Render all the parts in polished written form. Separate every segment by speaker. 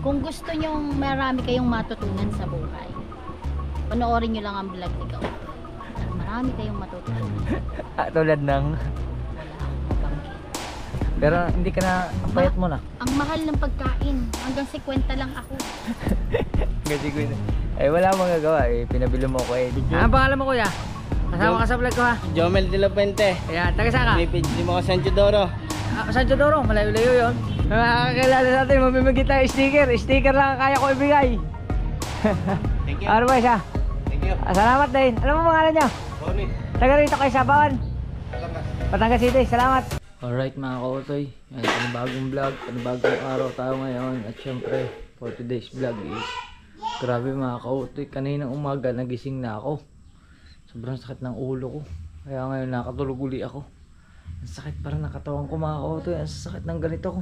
Speaker 1: Kung gusto nyong marami kayong matutunan sa buhay, panoorin nyo lang ang vlog ni Kautoy. Marami kayong matutunan.
Speaker 2: Tulad ng...
Speaker 1: Wala akong mabanggit.
Speaker 2: Pero hindi ka na, ang payat mo na.
Speaker 1: Ang mahal ng pagkain. Hanggang 50 lang ako.
Speaker 2: Kasi ko yun. Ay wala akong magagawa eh. Pinabili mo ko eh. Ano pangalan mo kuya? Kasama ka sa vlog ko ha?
Speaker 3: Jomel de la Puente.
Speaker 2: Ayan, taga saan ka?
Speaker 3: Pinipidli mo ko San Teodoro.
Speaker 2: San Teodoro, malayo-layo yun. Makakakilala natin, mamimigay tayo sticker. Sticker lang ang kaya ko ibigay.
Speaker 3: Thank you.
Speaker 2: Ano ba siya?
Speaker 3: Thank you.
Speaker 2: Salamat din. Ano mo pangalan niyo?
Speaker 3: Ronnie.
Speaker 2: Taga rito kay Sabawan.
Speaker 3: Batangas.
Speaker 2: Batangas City, salamat. Alright mga kautoy, ay panibagong vlog, panibagong araw tayo ngayon. At syempre, for today's vlog is grabe mga kautoy, kaninang umaga nagising na ako. Sobrang sakit ng ulo ko. Kaya ngayon nakatulog uli ako. Ang sakit parang nakatawan ko mga kautoy, ang sakit ng ganito ko.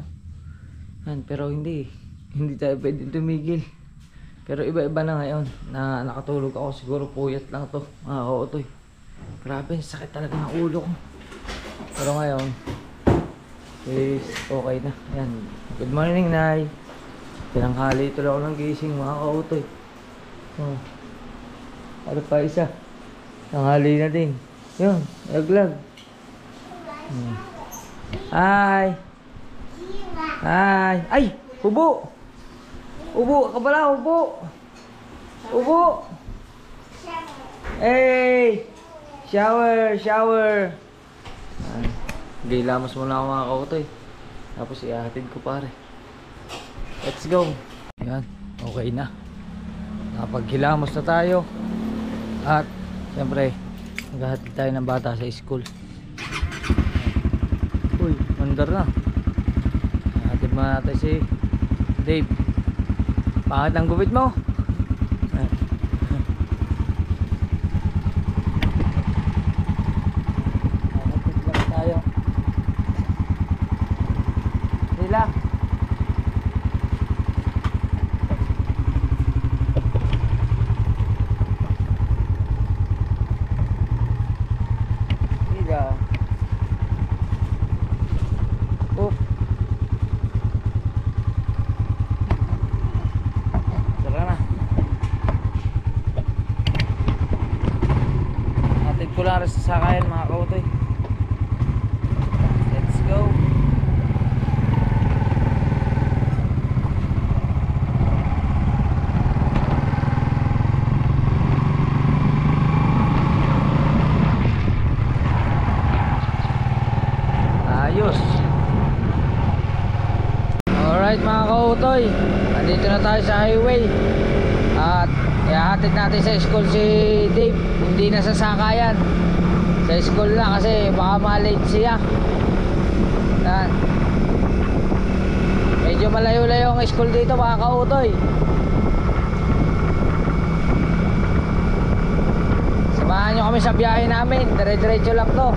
Speaker 2: Yan, pero hindi tayo pwedeng tumigil. Pero iba-iba na ngayon na nakatulog ako, siguro puyat lang to mga kautoy. Grabe, ang sakit talaga ng ulo ko. Pero ngayon is okay na. Ayan. Good morning, Nay. Tinanghali tuloy ako ng gising mga kautoy. Oh. Ano pa isa? Tanghali na din. Yun, laglag. Hi. Hi. Ay, ubo. Ubo, ka pala, ubo. Ubo. Hey. Shower. Gilamos muna ako mga kautoy. Tapos ihahatid ko pare. Let's go. Yan, okay na. Napaghilamos na tayo. At siyempre maghahatid tayo ng bata sa school. Uy, mandar na. Hatid muna natin si Dave. Pangit ang gupit mo. Sila. Sila. Oop. Tara na. Atid ko lang rin sa sakayan mga kautoy. Let's go. Alright mga kautoy, nandito na tayo sa highway. At ihahatid natin sa school si Dave. Hindi na sa sakayan, sa school na kasi baka ma-late siya. Yan. Medyo malayo-layo ang school dito mga kautoy. Samahan nyo kami sa biyahe namin. Dire-diretso lang to.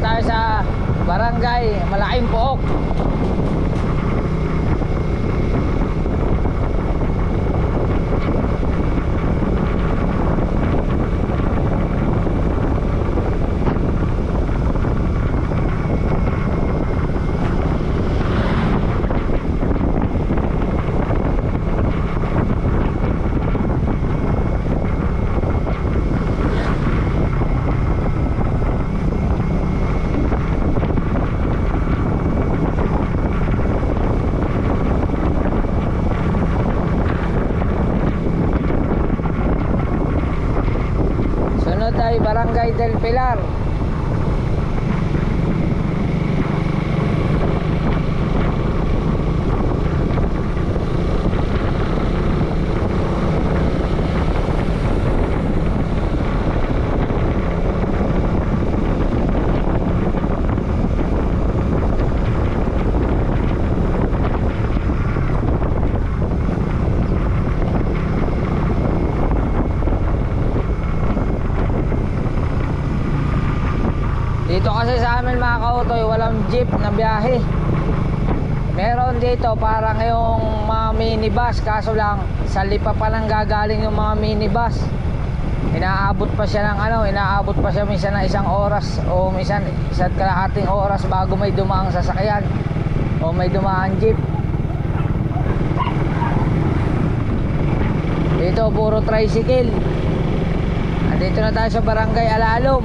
Speaker 2: Tayo sa barangay Malaking Pook. Barangay del Pilar. Dito kasi sa amin mga kautoy, walang jeep na biyahe. Meron dito parang yung mga minibus, kaso lang sa Lipa pa lang gagaling yung mga minibus. Inaabot pa siya ng inaabot pa siya minsan ng 1 oras o minsan 1 kalahating oras bago may dumaang sasakyan o may dumaan jeep. Dito puro tricycle. Andito na tayo sa Barangay Alalom.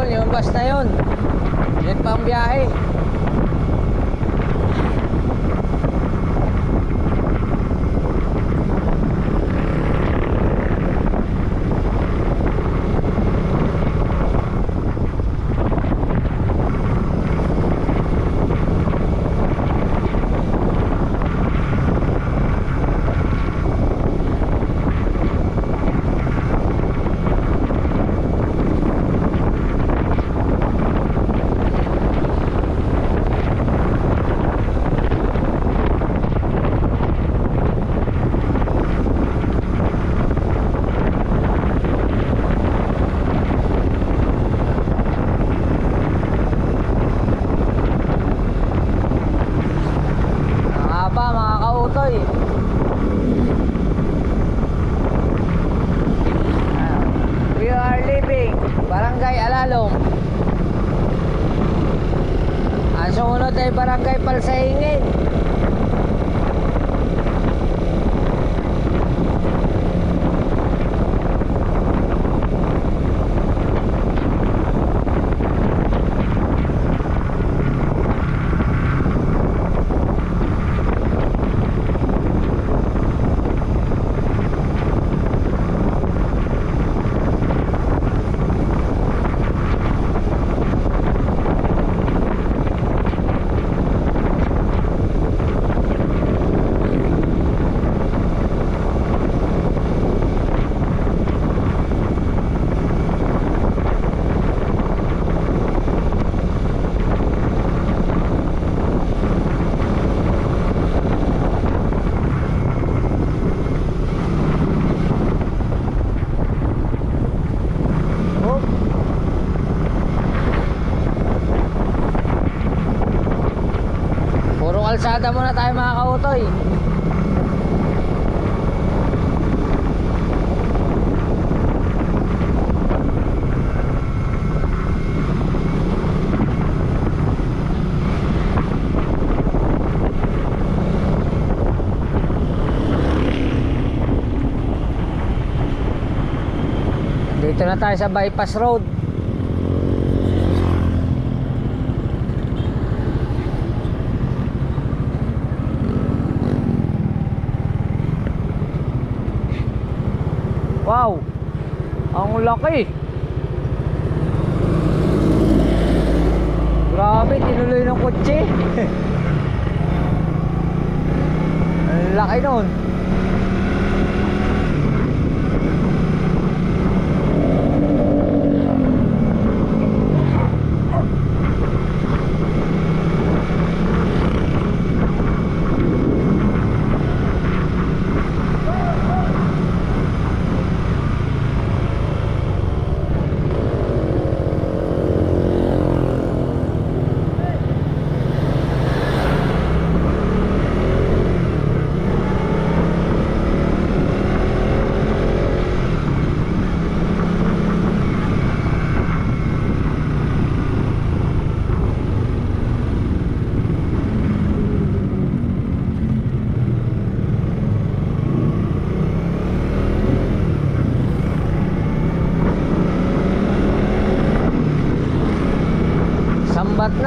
Speaker 2: Yung bus na yun pang biyahe. We are leaving Barangay Alalom. Ang sumunod ay Barangay Palsaingin. Kalsada muna tayo mga kautoy. Dito na tayo sa bypass road. Wow, ang laki. Grabe, tinuloy ng kotse. Ang laki nun.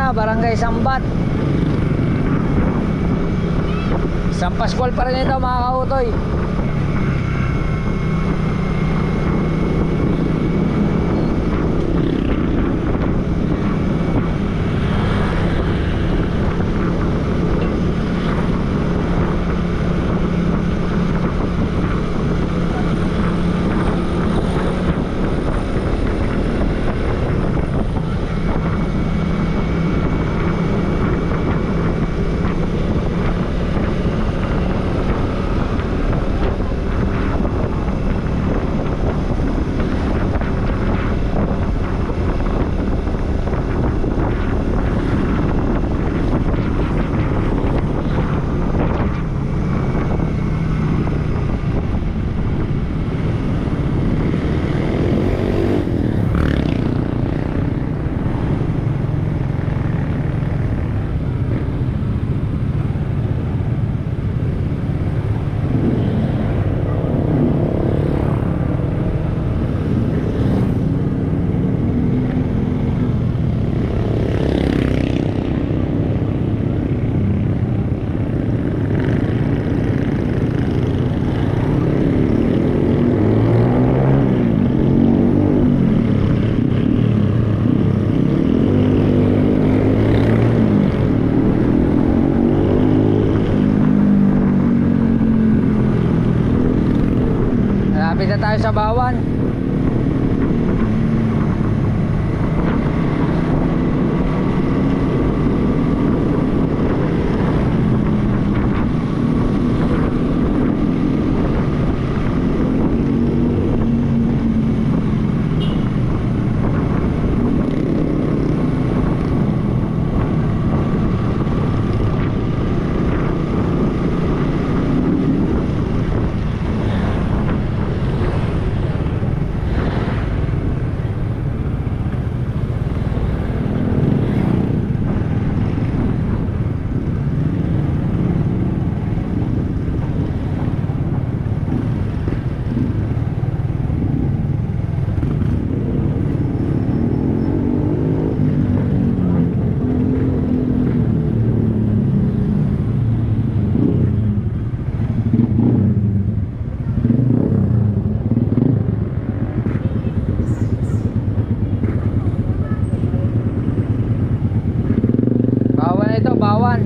Speaker 2: na, Barangay Sambat. San Pascual pa rin ito mga kautoy. Malapit na tayo sa Bawan. Bawan ito, Bawan.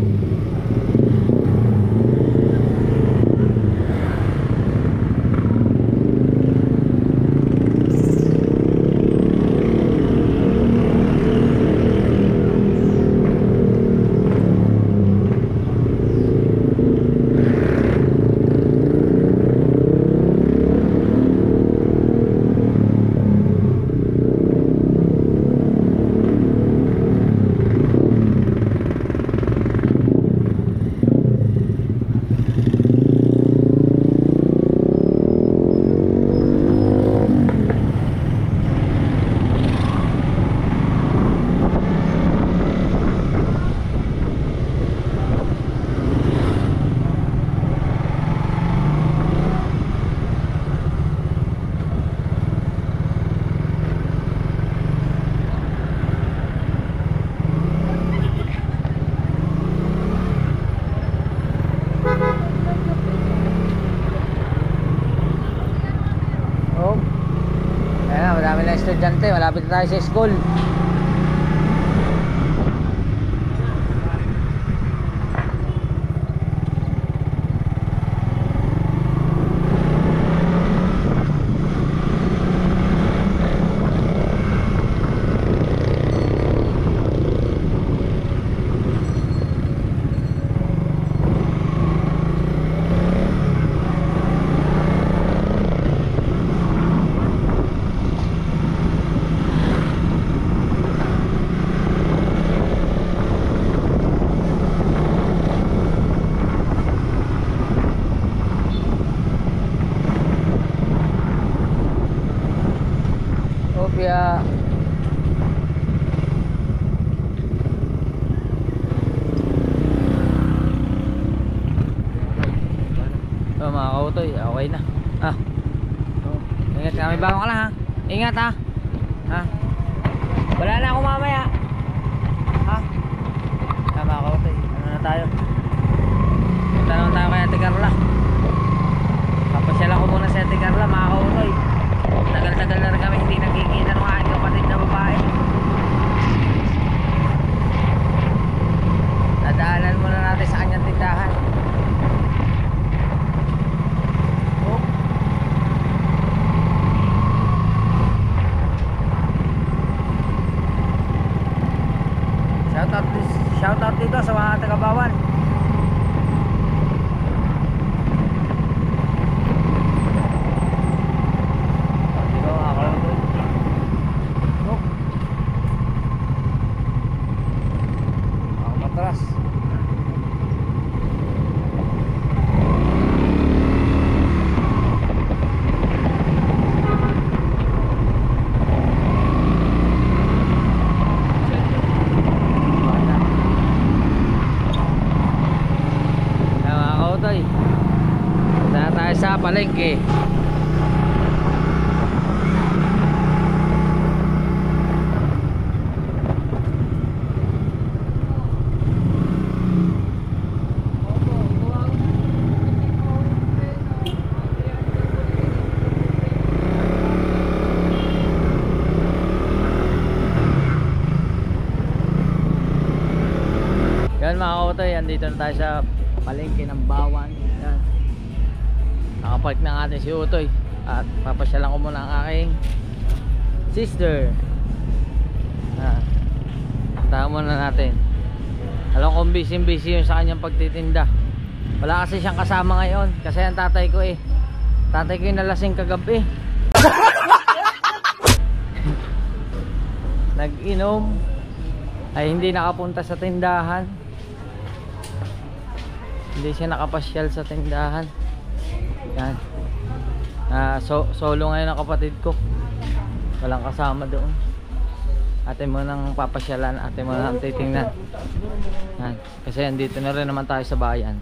Speaker 2: Oh. Ayan na, marami na estudyante. Malapit na tayo sa school. Opya. So mga kautoy, okay na. Ah. Ingat kami, bago ka lang ha. Ingat ha. Ha. Wala na ako mamaya. Ha. tayo. Punta naman tayo kay Ate Carla. Papasyala ko muna si Ate Carla, mga kautoy. Tagal-tagal na rin kami hindi nagkikita ng aking kapatid na babae. Dadaanan muna natin sa kanyang tindahan. Oh. Shoutout dito sa mga taga-Bawan. Sa palengke. Yan mga kautoy, andito na tayo sa palengke ng Bawan. Yan. Nakapark na natin si Utoy at papasyalan ko muna ang aking sister. Puntahan muna natin. Alam kong busy yung sa kanyang pagtitinda. Wala kasi siyang kasama ngayon kasi ang tatay ko tatay ko yung nalasing kagabi. Nag-inom ay hindi nakapunta sa tindahan. Hindi siya nakapasyal sa tindahan. Yan. Solo ngayon ang kapatid ko. Walang kasama doon. Ate mo nang papasyalan, ate mo nang titingnan. Yan. Kasi andito na rin naman tayo sa bayan.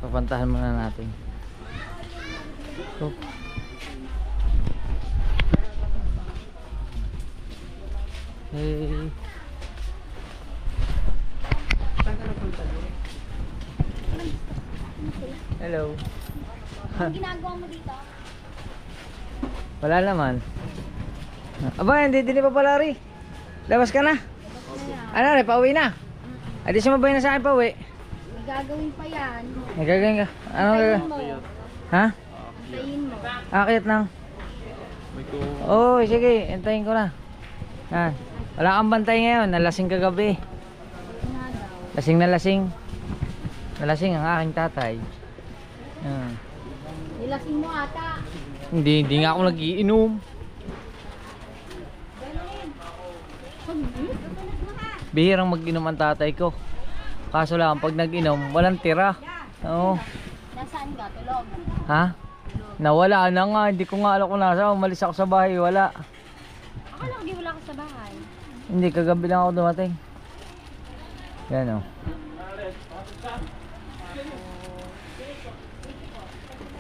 Speaker 2: Papuntahan muna natin. So, hey. Hello.
Speaker 1: Ang ginagawa mo dito?
Speaker 2: Wala naman. Aba, hindi pa pala rin. Labas ka na. Ano rin, pauwi na. Ay, di sumabay na sa akin pauwi.
Speaker 1: May gagawin pa yan.
Speaker 2: May gagawin ka. Ano
Speaker 1: Antayin
Speaker 2: gagawin?
Speaker 1: mo.
Speaker 2: Ha?
Speaker 1: Antayin mo.
Speaker 2: Akit nang. Oo, sige, hintayin ko na. Yan. Wala kang bantay ngayon, nalasing kagabi.
Speaker 1: Nga daw.
Speaker 2: Lasing na lasing. Nalasing ang aking tatay. Yan.
Speaker 1: Nilasing mo ata.
Speaker 2: Hindi nga ako nagiinom. Bihirang mag-inom ang tatay ko. Kaso lang pag nag-inom, walang tira. Oo.
Speaker 1: Nasaan ka? Tulog?
Speaker 2: Ha? Nawala na nga, hindi ko nga alam kung nasa. Umalis ako sa bahay, wala.
Speaker 1: Akala ko di wala ka sa bahay.
Speaker 2: Hindi, kagabi lang ako dumating. Yan o.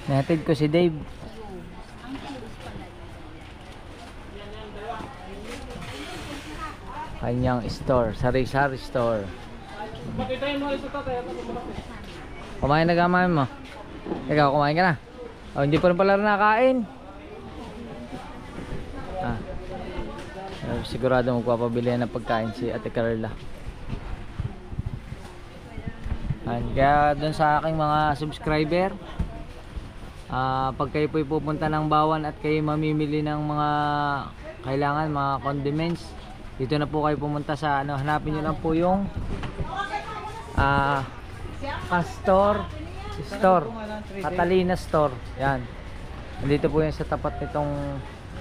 Speaker 2: Nahatid ko si Dave.
Speaker 1: Ang curious pala.
Speaker 2: Kanyang store, sari-sari store. Kumain na gamahin mo. Ikaw, kumain ka na. Oh, hindi pa rin pala nakain. Sigurado magpapabili ng pagkain si Ate Carla. Kaya dun sa aking mga subscriber, pag kayo po'y pupunta ng Bawan at kayo mamimili ng mga kailangan, mga condiments, dito na po kayo pumunta sa hanapin nyo lang po yung Catalina Store. Yan. Nandito po yan sa tapat nitong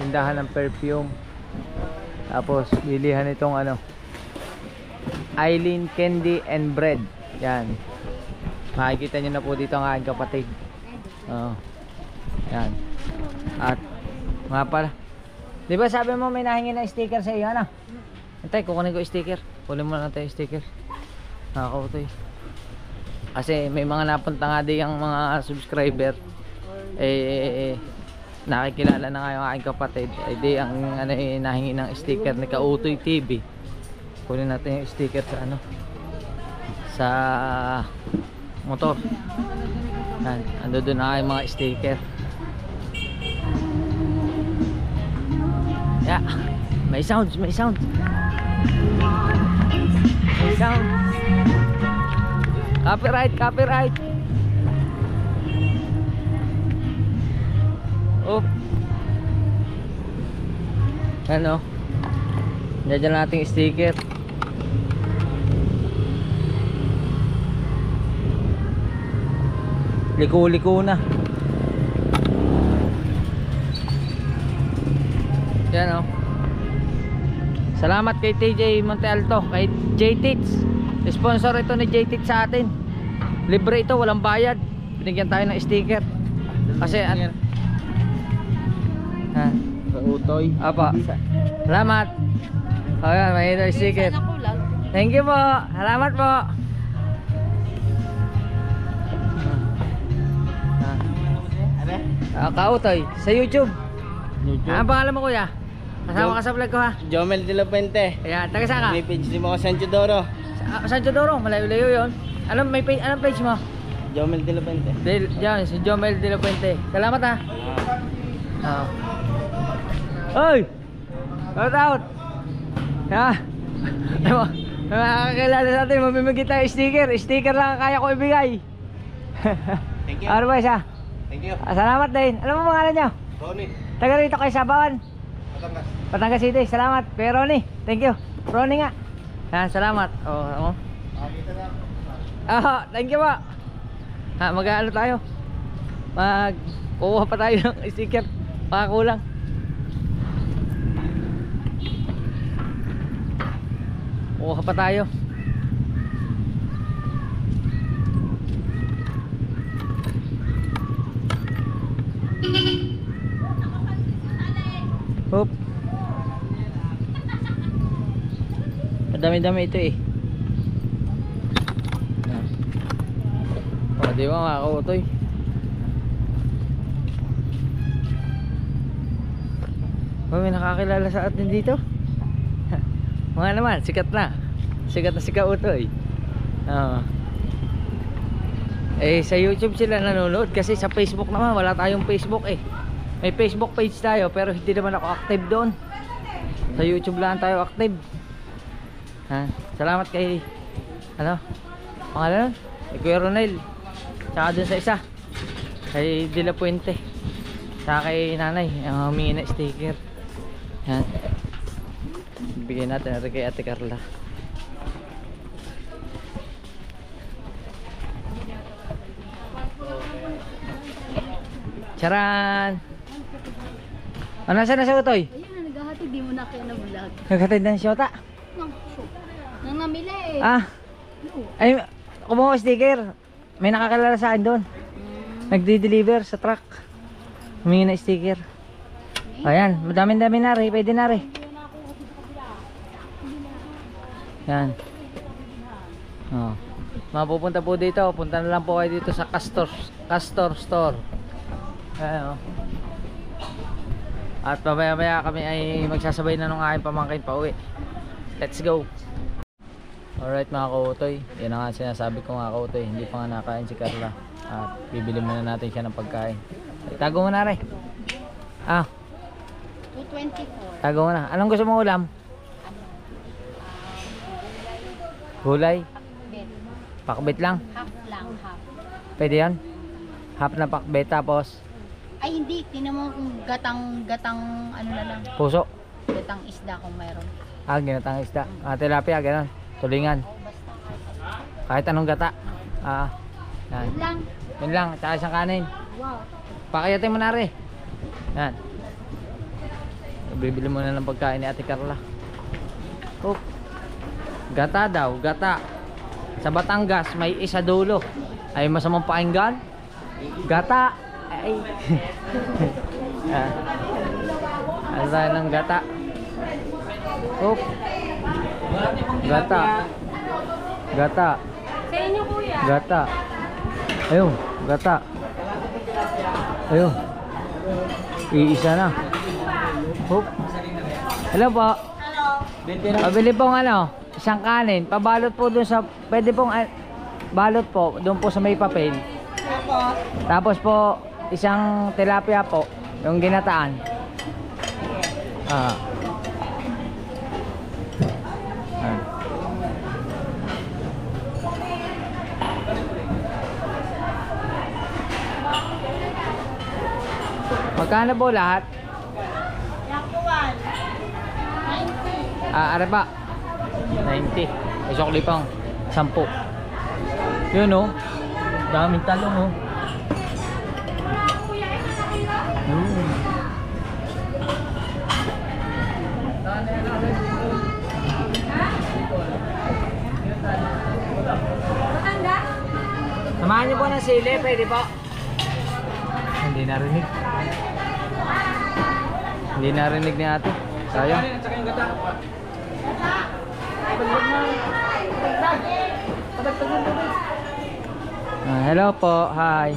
Speaker 2: tindahan ng perfume. Tapos bilihan itong Eileen Candy and Bread. Yan. Makikita nyo na po dito ang aking kapatid. Yan. At nga pala, di ba sabi mo may nahingi ng sticker sa iyo? Antay, kukunin ko sticker. Kunin mo na natin yung sticker. Nakakautoy. Kasi may mga napunta nga di ang mga subscriber. Nakikilala na nga yung aking kapatid. Di ang nahingi ng sticker ni Kautoy TV. Kunin natin yung sticker sa sa motor. Yan, ando doon na yung mga sticker. Yeah, may sounds, may sounds. May sounds. Copyright, copyright. Oh. Ano? Diyan nating sticker. Liko-liko na. Yan oh. Salamat kay TJ Montealto, kay JTits. Sponsor ito ni JTits sa atin. Libre ito, walang bayad. Binigyan tayo ng sticker. Kasi ha?
Speaker 3: Sa Utoy.
Speaker 2: Apa. Salamat. Ayan, may ito sticker. Thank you po. Salamat po. Kautoy sa YouTube. Ano pangalan mo kuya? Kasama ka sa vlog ko ha?
Speaker 3: Jomel de la Puente.
Speaker 2: Ayan, taga saan ka?
Speaker 3: May page din mo ako San Teodoro.
Speaker 2: San Teodoro, malayo-layo yun. Anong page mo?
Speaker 3: Jomel de la Puente.
Speaker 2: Diyan, si Jomel de la Puente. Salamat ha. Hoy! Shout out! Ha? Nakakakilala sa atin, mamimigay tayo sticker. Sticker lang ang kaya ko ibigay.
Speaker 3: Thank you.
Speaker 2: Ano ba isa?
Speaker 3: Thank you.
Speaker 2: Salamat din. Ano mo pangalan nyo?
Speaker 3: Ronnie.
Speaker 2: Taga rito kay Sabawan,
Speaker 3: Batangas.
Speaker 2: Batangas City. Salamat. Kay Ronnie. Thank you. Ronnie nga. Yan, salamat. Oh.
Speaker 3: Makita na.
Speaker 2: Thank you po. Mag-ano tayo? Kukuha pa tayo ng sticker. Pakakulang. Kukuha pa tayo. Hop. Madami-dami ito eh. O, di ba mga kautoy? May nakakilala sa atin dito. Mga naman, sikat na. Sikat na si Kautoy. Sa YouTube sila nanonood kasi sa Facebook naman wala tayong Facebook eh. May Facebook page tayo pero hindi naman ako active doon. Sa YouTube lang tayo active. Salamat kay pangalan? Kay Kuya Ronel. Tsaka dun sa isa kay De La Puente. Tsaka kay nanay humingi na sticker. Yan. Bigyan natin rin kay Ate Carla. Charan! Nasaan na si Utoy?
Speaker 1: Ayun, naghahatid, di mo na kaya na-vlog.
Speaker 2: Naghatid na si Shota?
Speaker 1: Nang namili eh.
Speaker 2: Ay, kumuha ko sticker. May nakakilala sa akin doon. Nagdi-deliver sa truck. Humingi na sticker. Ayan, madami-dami na rin. Pwede na rin. Yan. Mapupunta po dito. Punta na lang po kayo dito sa Castor Store. Ayan. At mamaya kami ay magsasabay na nung aking pamangkin pa uwi. Let's go. Alright mga kautoy, yan ang sinasabi ko mga kautoy. Hindi pa nga nakain si Carla. At bibili muna natin siya ng pagkain. Tago mo na rin.
Speaker 1: 224.
Speaker 2: Tago mo na. Anong gusto mong ulam? Gulay?
Speaker 1: Pakbet.
Speaker 2: Pakbet lang?
Speaker 1: Half lang, half.
Speaker 2: Pwede yan? Half na pakbet tapos
Speaker 1: Ay hindi, tinan mo kung gatang ano na lang.
Speaker 2: puso?
Speaker 1: Gatang isda kung mayroon.
Speaker 2: Ginatang isda. Tilapia, gano'n. Tulingan. Kahit anong gata. Yan.
Speaker 1: Yun lang.
Speaker 2: Yun lang. Tsaka isang kanin.
Speaker 1: Wow.
Speaker 2: Pakayatin mo na rin. Yan. Bibili muna ng pagkain ni Ate Carla. Oh. Gata daw, gata. Sa Batangas may isa dulo. Ay masamang pakinggan. Gata. Ay. Ano tayo ng gata? Oh. Gata. Gata.
Speaker 1: Sa inyo kuya.
Speaker 2: Gata. Ayun, gata. Ayun. Iisa na. Hop. Hello po.
Speaker 1: Hello.
Speaker 2: Pabili pong isang kanin. Pabalot po dun sa, pwede pong balot po, doon po sa may papel. Tapos po, isang tilapia po, yung ginataan. Ah. Ah. Magkano po lahat? Ano ba? 90. May sukli pang 10. Yun oh. Daming talong oh. Samahan niyo po ng sili, pwede po. Hindi narinig. Hindi narinig ni ate. Sayang. Hello po, hi.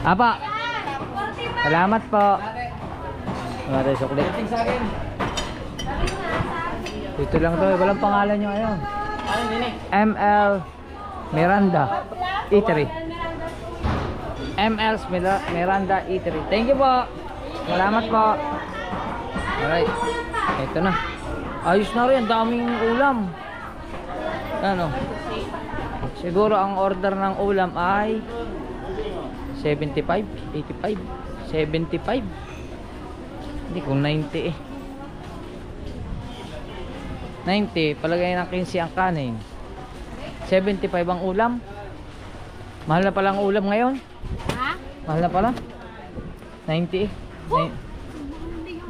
Speaker 2: Apa? Salamat po. Mare sukli. Dito lang to, walang pangalan nyo ayun. ML Miranda Eatery. ML's Miranda Eatery. Thank you po. Salamat po. Alright. Ito na. Ayos na rin. Daming ulam. Ano? Siguro ang order ng ulam ay 75, 85, 75. Hindi kung 90 eh. 90. Palagay ng 15 ang kanin. 75 ang ulam. Mahal na pala ang ulam ngayon.
Speaker 1: Ha?
Speaker 2: Mahal na pala. 90 eh.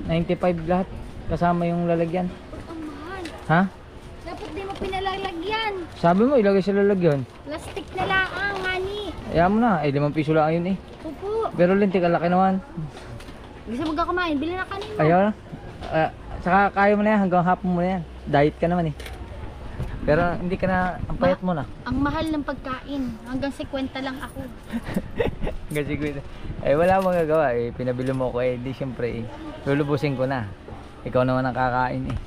Speaker 2: 95 lahat. Kasama yung lalagyan.
Speaker 1: Ang mahal.
Speaker 2: Ha?
Speaker 1: Dapat di mo pinalalagyan.
Speaker 2: Sabi mo ilagay sa lalagyan.
Speaker 1: Plastic na lang, ngani.
Speaker 2: Ayaw mo na. 5 piso lang yun eh.
Speaker 1: Opo.
Speaker 2: Pero lintik ang laki naman.
Speaker 1: Gusto mo kumain, bili na kanina.
Speaker 2: Ayaw na. Saka kaya mo na yan. Hanggang hapon mo na yan. Diet ka naman eh. Pero hindi ka na, ang payat mo na.
Speaker 1: Ang mahal ng pagkain. Hanggang 50 lang ako.
Speaker 2: Kasi wala mong gagawa eh. Pinabili mo ko eh. Di syempre eh. Lulubusin ko na. Ikaw naman ang kakain eh.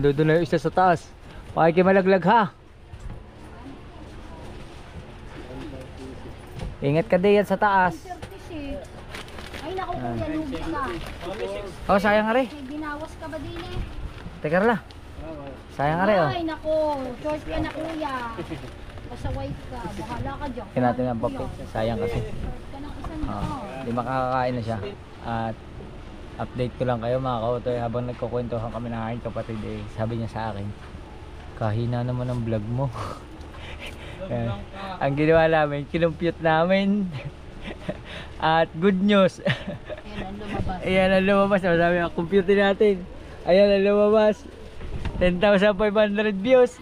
Speaker 2: Doon na yung isa sa taas. Pakikimalaglag ha. Ingat ka din yan sa taas.
Speaker 1: Ay naku kuya, lugi ka.
Speaker 2: Oh, sayang nga rin.
Speaker 1: May binawas ka ba din eh?
Speaker 2: Teka la. Sayang nga rin oh.
Speaker 1: Ay naku, short ka na kuya. Pasaway ka, bahala ka dyan.
Speaker 2: Kaya natin ang papel. Sayang kasi.
Speaker 1: Short ka ng isang
Speaker 2: Di makakakain na siya. At update ko lang kayo mga kautoy habang nagkukwentuhan kami ng aking kapatid eh. Sabi niya sa akin, kahina naman ang vlog mo. Ang ginawa namin, kinumpute namin. At good news.
Speaker 1: Ayan ang lumabas.
Speaker 2: Ayan ang lumabas. Sabi nga, compute natin. Ayan ang lumabas. 10,500 views.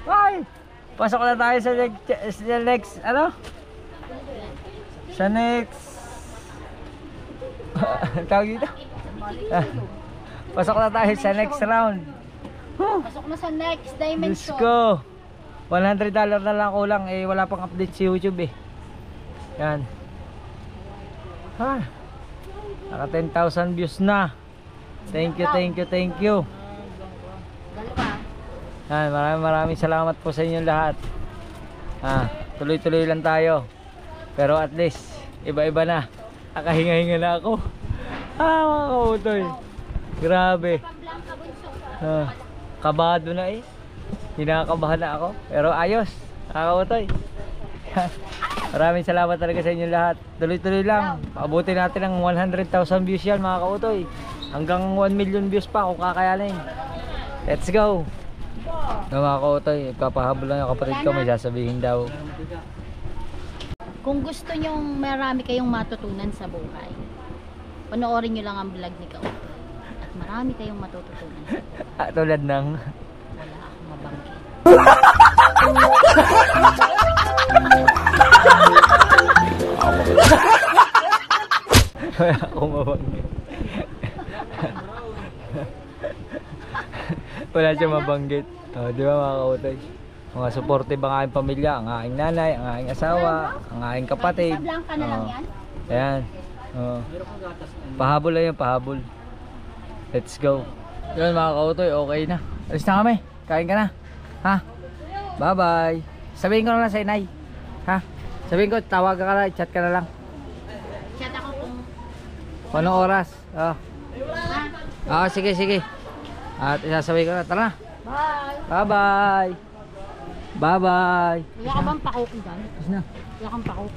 Speaker 2: Ay! Pasok na tayo sa next ano? Sa next tawag dito? Pasok na tayo sa next round.
Speaker 1: Pasok na sa next
Speaker 2: Diyos
Speaker 1: dimension.
Speaker 2: ko. $100 na lang kulang eh. Wala pang update si YouTube eh. Yan. Ha. Naka 10,000 views na. Thank you, thank you, thank you. Yan, maraming salamat po sa inyong lahat. Tuloy-tuloy lang tayo. Pero at least iba-iba na. Nakahinga-hinga na ako. Mga kautoy. Grabe. Kabado na eh. Hinakabahan na ako. Pero ayos. Nakakautoy. Maraming salamat talaga sa inyong lahat. Tuloy-tuloy lang. Paabutin natin ang 100,000 views yan mga kautoy. Hanggang 1 million views pa kung kakayanin. Let's go. Mga kautoy, ipapahabol lang yung kapatid ko. May sasabihin daw.
Speaker 1: Kung gusto nyong marami kayong matutunan sa buhay, panoorin nyo lang ang vlog ni Kautoy. At marami kayong matututunan sa buhay.
Speaker 2: Tulad ng
Speaker 1: Wala akong mabanggit.
Speaker 2: wala akong mabanggit. Wala siya mabanggit. Di ba mga kautoy? Mga supportive ang aking pamilya, ang aking nanay, ang aking asawa, ang aking kapatid.
Speaker 1: Sa Blanca na lang yan?
Speaker 2: Ayan. Pahabol lang yung pahabol. Let's go. Yun mga kautoy, okay na. Alis na kami. Kain ka na. Ha? Bye-bye. Sabihin ko na lang sa inay. Ha? Sabihin ko, tawag ka na, chat ka na lang.
Speaker 1: Chat ako kung...
Speaker 2: Anong oras? Oh. Sige, sige. At isasabihin ko na. Tara na.
Speaker 1: Bye!
Speaker 2: Bye-bye. Bye-bye.
Speaker 1: Wala ka bang pakok dyan?
Speaker 2: Ayos na.
Speaker 1: Wala kang pakok.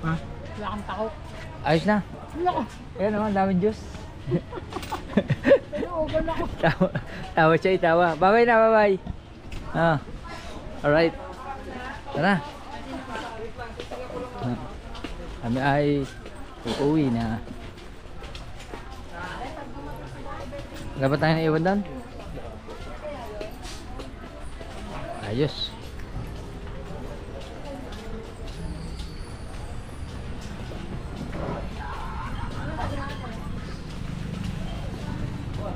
Speaker 2: Ha?
Speaker 1: Wala kang pakok.
Speaker 2: Ayos na.
Speaker 1: Wala ko.
Speaker 2: Ayan naman, daming juice.
Speaker 1: Nauuban ako.
Speaker 2: Tawa siya, tawa. Bye-bye na, bye-bye. Alright. Tara. Kami ay uuwi na. Dapat tayo na iwan doon? Ayos.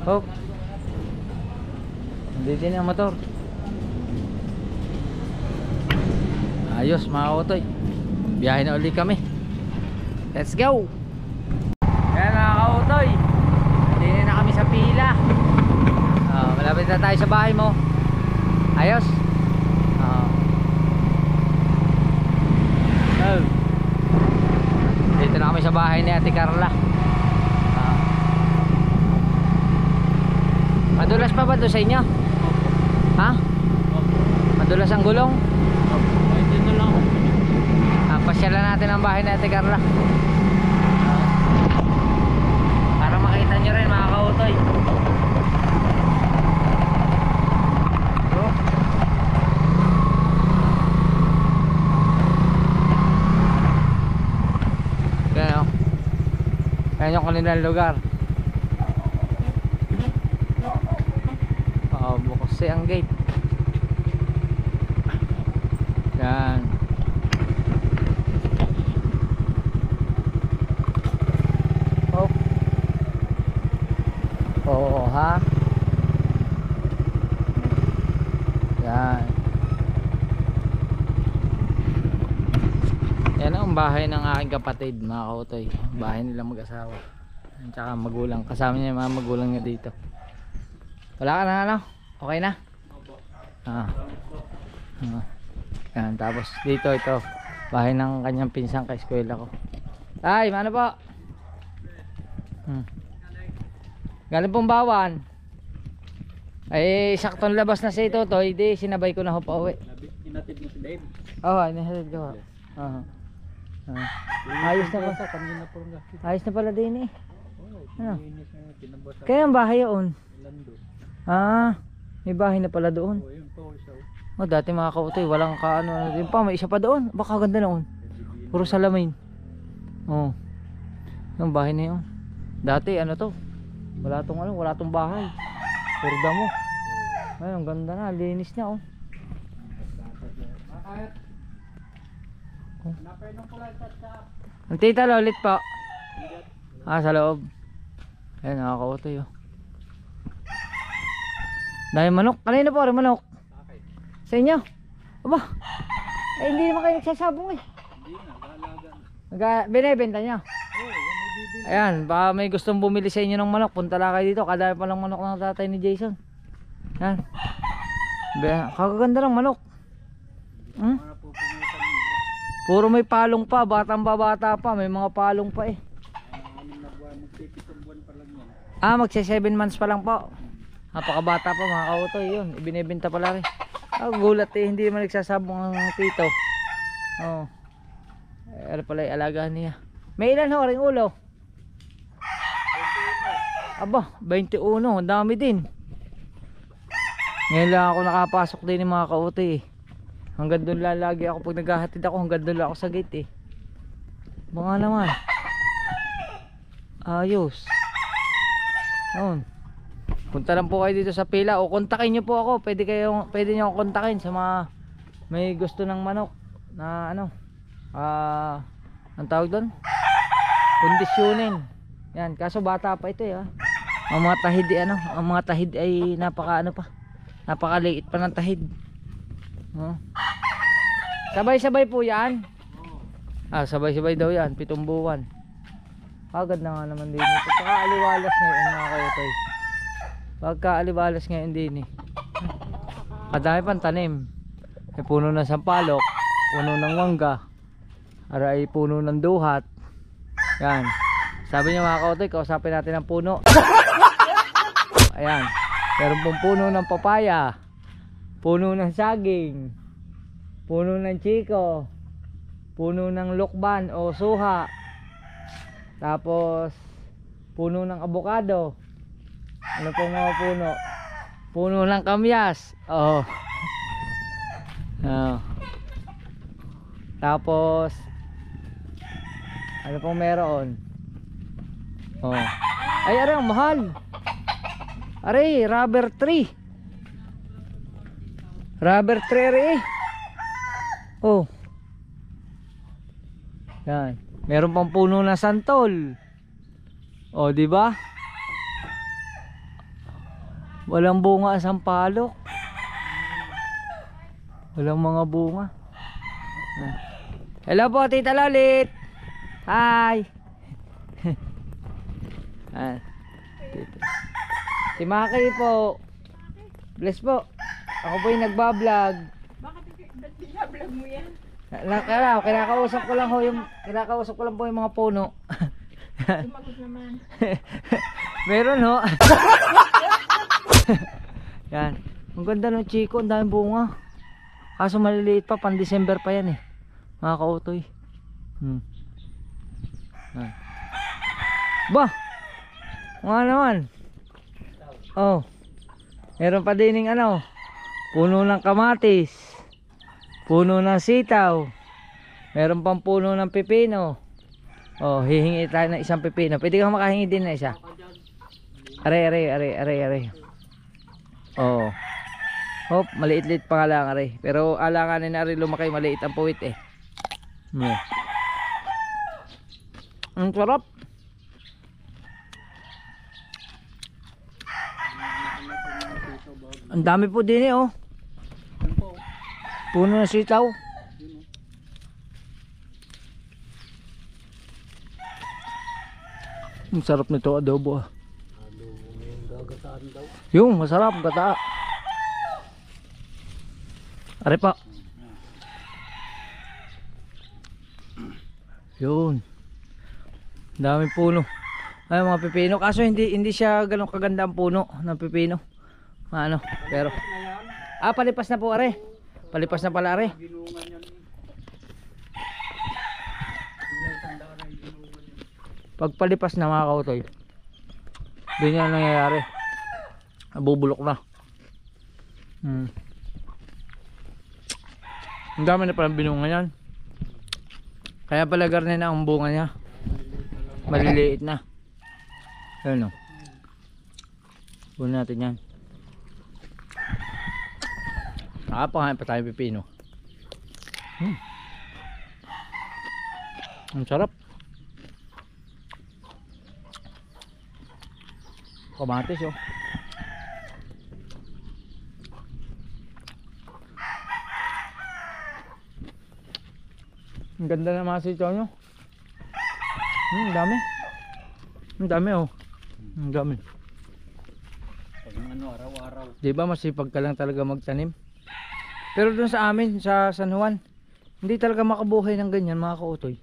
Speaker 2: Oh. Nandito na ang motor. Ayos mga kautoy. Biyahe na ulit kami. Let's go. Yan mga kautoy. Nandito na kami sa pila. Malapit na tayo sa bahay mo. Ayos. Dito na kami sa bahay ni Ate Carla. Madulas pa ba ito sa inyo? Ha? Madulas ang gulong?
Speaker 3: Dito lang.
Speaker 2: Pasyalan natin ang bahay ni Ate Carla. Para makita nyo rin mga kautoy. Yan o. Yan yung kanilang lugar. Bukas ang gate. Yan. Oh. Oo ha. Yan. Yan ang bahay ng aking kapatid mga kautoy. Bahay nila mag-asawa. At saka magulang. Kasama niya yung mga magulang niya dito. Wala ka na ano? Okay na? Yan, tapos dito ito bahay ng kanyang pinsang ka-eskwela ko. Ay, ano po? Galing pong Bawan. Ay, saktong labas na si Totoy. Di, sinabay ko na ho pa uwi.
Speaker 3: Inatid mo si Dave.
Speaker 2: Oo, inahatid ko. Ayos na pa. Ayos na pala din eh. Ano? Kaya ang bahay yun. May bahay na pala doon. Dati mga kautoy, walang kaano. Yung pa, may isa pa doon. Baka ganda noon. Puro salamin. Yung bahay na yun. Dati ano to? Wala tong bahay. Puro damo. Ay, ang ganda na, linis na oh. Ang tita Lolit po. Sa loob. Ayan, nakakautoy oh. Dahil manok. Kanina po rin manok. Sa inyo? Aba. Hindi naman kayo nagsasabong eh. Hindi na, binibenta nyo. Ayan, baka may gustong bumili sa inyo ng manok. Punta lang kayo dito. Kadami palang manok ng tatay ni Jason. Ayan. Kagaganda ng manok. Puro may palong pa. Batang babata pa. May mga palong pa eh. Magsi 7 months pa lang po. Napakabata pa mga kautoy yun. Ibinibenta pala rin. Gulat eh. Hindi naman nagsasabong ang tito. Ano pala yung alagaan niya. May ilan ho ring ulo? Aba, 21. Ang dami din. Ngayon lang ako nakapasok din ng mga kautoy eh. Hanggang doon lalagi ako. Pag naghahatid ako, hanggang doon lang ako sa gate eh. Mga naman. Ayos. Noon. Punta lang po kayo dito sa pila o kontakin nyo po ako. Pwede nyo akong kontakin sa mga may gusto ng manok na ano. Ang tawag doon? Kondisyonin. Yan, kaso bata pa ito eh. Ang mga tahid ang mga tahid ay napakaliit pa ng tahid. Sabay-sabay po yan. Sabay-sabay daw yan, 7 buwan. Agad na nga naman din ito. Saka aliwalas ngayon mga kautoy. Pagka alibalas ngayon din eh. Kadami pang tanim. May puno ng sampalok, puno ng mangga, aray puno ng duhat. Yan. Sabi niya mga kautoy, kausapin natin ang puno. Ayan. Meron pong puno ng papaya, puno ng saging, puno ng chiko, puno ng lukban o suha, tapos puno ng abokado. Ano pong mga puno? Puno ng kamyas. Oh. Oh. Tapos ano pong meron? Oh. Ay, aray, ang mahal. Aray, rubber tree. Rubber tree aray. Oh. Yan. Meron pang puno na santol. Oh, di ba? Walang bunga ang sampalok. Walang mga bunga. Hello po, Tita Lolit. Hi. Si Maki po. Bless po. Ako po yung nagbablog.
Speaker 4: Bakit binablog mo yan?
Speaker 2: Kinakausap ko lang po yung mga puno.
Speaker 4: Sumagot naman.
Speaker 2: Meron ho. Yan. Ang ganda ng chiko, ang daming bunga. Kaso maliliit pa, pan December pa yan eh. Mga kautoy. Ba! Mga naman. Oh. Meron pa din yung ano, puno ng kamatis, puno ng sitaw, meron pang puno ng pipino. Oh, hihingi tayo ng isang pipino. Pwede kang makahingi din na isa. Are. Oh. Hop, maliit-liit pa nga lang are. Pero alanganin na rin lumaki, maliit ang puwit eh. Ang sarap. Ang dami po din eh oh. Puno ng sitaw. Ang sarap nito adobo ah. Yung masarap gata. Are pa. Yun. Daming puno. Ay mga pipino. Kaso hindi siya ganun kaganda ang puno ng pipino. Ano, pero palipas na po are. Palipas na pala are. Pagpalipas na mga kautoy, doon yan nangyayari. Nabubulok na. Ang dami na palang binunga yan. Kaya pala garne na ang bunga niya. Maliliit na. Ayun o. Bunin natin yan. Nakapakain pa tayo pipino. Ang sarap. Kamatis oh. Ang ganda na mga sitaw nyo. Ang dami. Ang dami oh. Ang dami.
Speaker 3: Pag ano, araw-araw.
Speaker 2: Diba masipag ka lang talaga magtanim. Pero dun sa amin, sa San Juan, hindi talaga makabuhay ng ganyan mga kautoy.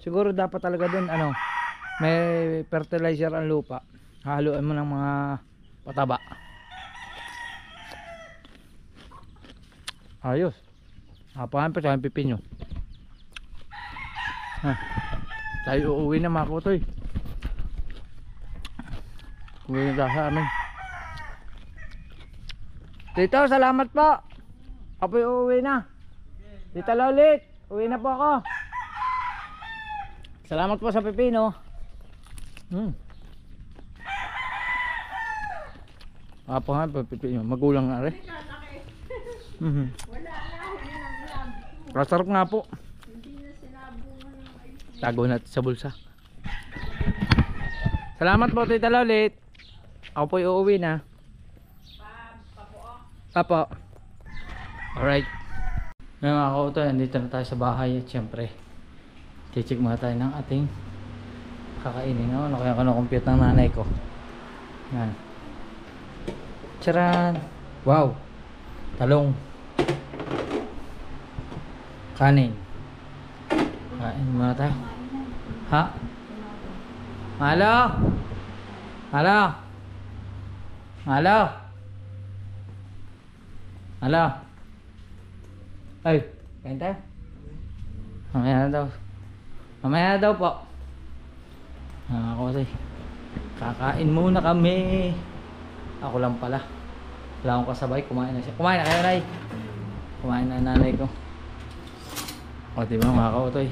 Speaker 2: Siguro dapat talaga dun ano, may fertilizer ang lupa. Haluan mo ng mga pataba. Ayos. Apahan pa tayong pipinyo. Tayo uuwi na mga kautoy. Uwi na tayo sa amin. Tito, salamat po. Apoy uuwi na. Tita Lolit, uwi na po ako. Salamat po sa pipino. Apo nga pipino, magulang nga rin. Kasarap nga po. Tago natin sa bulsa. Salamat po Tita Lolit. Ako po uuwi na. Apo. Alright. Ngayon mga kautoy, nandito na tayo sa bahay at syempre check muna tayo ng ating kakainin. Ano kaya kano-compute ng nanay ko. Yan. Charan! Wow! Talong. Kanin. Kain muna tayo. Ha? Halo? Halo? Halo? Halo? Ay, kain tayo. Mamaya na daw. Mamaya na daw po. Ako kasi. Kakain muna kami. Ako lang pala. Wala akong kasabay. Kumain na siya. Kumain na kayo, Nay. Kumain na nanay ko. O, diba mga kautoy?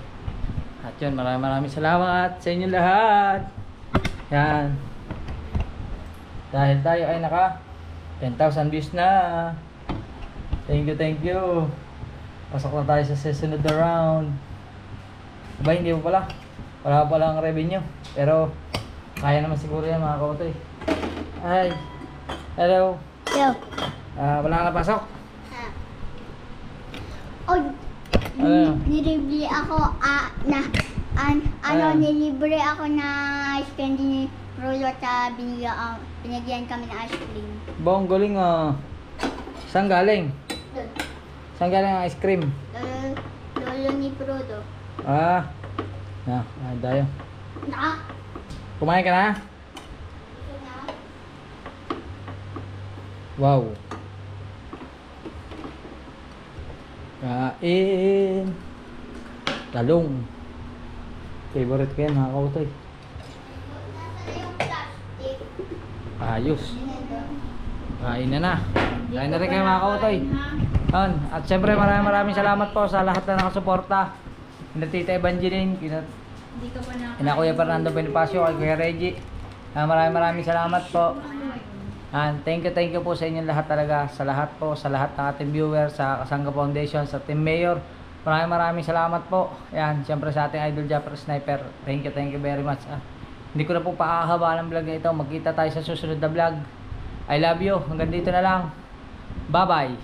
Speaker 2: At yun, maraming salamat sa inyo lahat. Yan. Dahil tayo ay naka 10,000 views na. Thank you. Pasok na tayo sa susunod na round. Diba, hindi mo pala. Wala pa lang revenue. Pero, kaya naman siguro yan mga kautoy. Hi. Hello.
Speaker 5: Yo.
Speaker 2: Wala ka na pasok?
Speaker 5: Oh,
Speaker 2: Ano?
Speaker 5: nilibli ako,
Speaker 2: Ano?
Speaker 5: nilibre ako na ice candy ni Rolo at binigyan kami ng ice cream.
Speaker 2: Bong, galing ah. Saan galing?
Speaker 5: Doon.
Speaker 2: Saan galing ang ice cream?
Speaker 5: Lolo ni Prodo.
Speaker 2: Ah. Tayo.
Speaker 5: Naka.
Speaker 2: Kumain ka na? Wow. Kain. Talong. Favorite ko yan mga kautoy.
Speaker 5: Nasa yung plastic.
Speaker 2: Ayos. Kain na. Kain na rin kayo mga kautoy. Yun. At syempre maraming salamat po sa lahat na nakasuporta. Kina Tita Evangeline, kina Kuya Fernando Bonifacio, kay Kuya Reggie. Maraming salamat po. And thank you po sa inyong lahat talaga, sa lahat ng ating viewers, sa Kasangga Foundation, sa Team Mayor. Maraming salamat po. Yan, syempre sa ating idol Japper Sniper. Thank you very much. Hindi ko na po paahaba ng vlog na ito. Magkita tayo sa susunod na vlog. I love you. Hanggang dito na lang. Bye-bye.